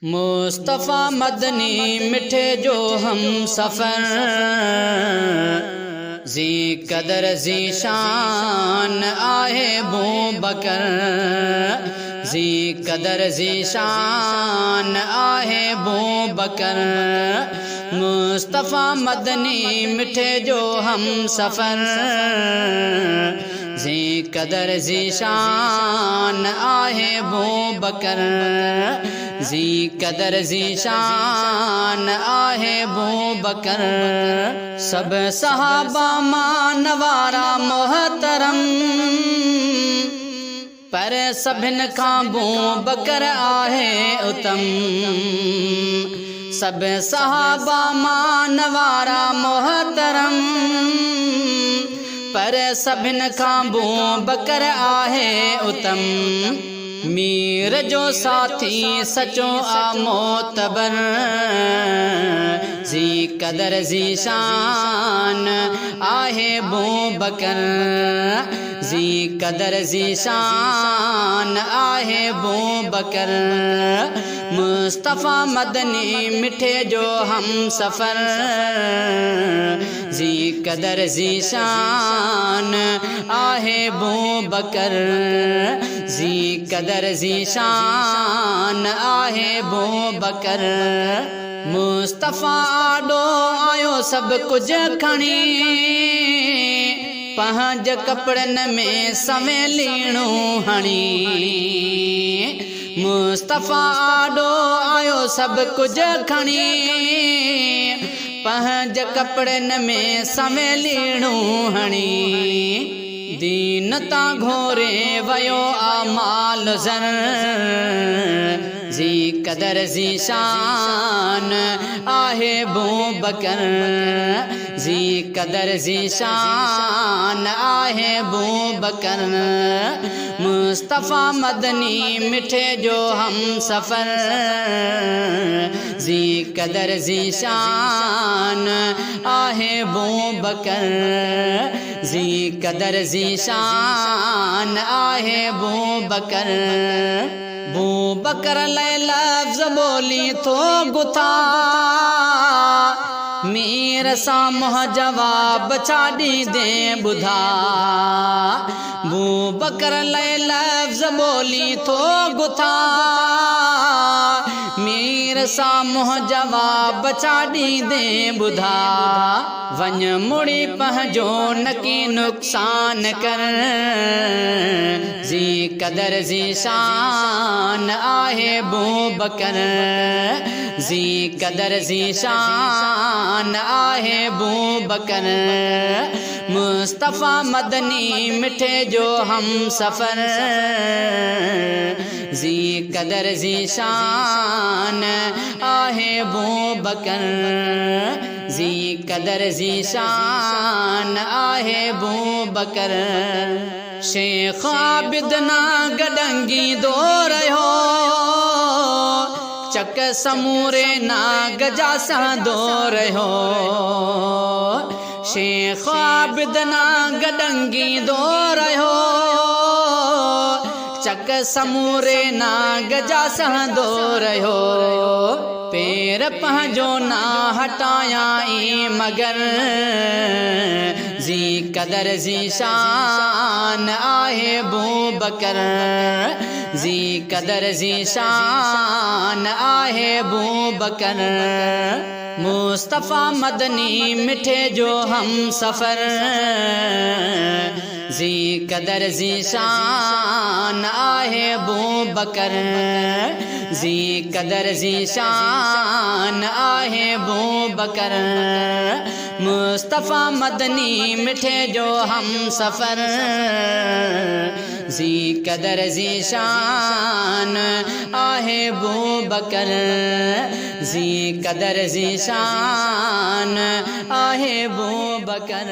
मुस्तफ़ा मदनी मिठे जो हम सफ़र, जी कदर जी शान आहे बू बकर, जी कदर जी शान आहे बू बकर। मुस्तफ़ा मदनी मिठे जो हम सफ़र, जी कदर जी शान आहे बू बकर, जी कदर जी शान आहे बू बकर। सब सहाबा मान वारा मोहतरम, पर सभिन खां बू बकर आहे उत्तम। सब सहाबा मान वारा मोहतरम, पर सभिन खां बू बकर आहे उत्तम। मीर जो साथी सचो आ मोतबर, जी कदर जी शान आहे बू बकर, जी कदर जी शान आहे बू बकर। मुस्तफ़ा मदनी मिठे जो हम सफ़र, जी कदर जी शान आहे बू बकर, जी कदर जी शान आहे बू बकर। मुस्तफ़ा आडो आयो सब कुछ खणी, पंहिंज कपड़न में सवेलीणू हणी। मुस्तफ़ा आडो आयो सब कुछ खणी, पंहिंज कपड़न में सवेलीणू हणी। दीन ता घोरे वयो आमाल ज़र, जी कदर जी शान आहे बू बकर, जी कदर जी शान आहे बू बकर। मुस्तफ़ा मदनी मिठे जो हम सफ़र, जी कदर जी शान आहे बू बकर, जी कदर जी शान आहे बू बकर। बू बकर ले लफ्ज़ बोली तो गुथा, मीर सामह जवाब छाड़ी दे बुधा। बू बकर ले लफ्ज़ बोली तो गुथा, मीर सामह जवाब छाड़ी दे बुधा। वन मुड़ी पंहिंजो नकी नुक़सान कर, जी कदर जी शान आहे बू बकर, जी कदर जी शान आहे बू बकर। मुस्तफ़ा मदनी मिठे जो हम सफ़र, जी कदर जी शान आहे बू बकर, जी कदर जी शान आहे बू बकर। शेख आबिद ना गडंगी दो रहो, चक समूरे ना गजा सा दो रहो। शेख आबिद ना गडंगी दो रहो, चक समूरे ना गजा सा दो रहो। पैर पंहिंजो ना हटाया ई मगर, जी कदर जी शान आहे बू बकर, जी कदर जी शान आहे बू बकर। मुस्तफ़ा मदनी मिठे जो हम सफ़र, जी कदर जी शान आहे बू बकर, जी कदर जी शान आहे बू बकर। मुस्तफ़ा मदनी मिठे जो हम सफ़र, जी कदर जी शान आहे बू बकर, जी कदर जी शान आहे बू बकर।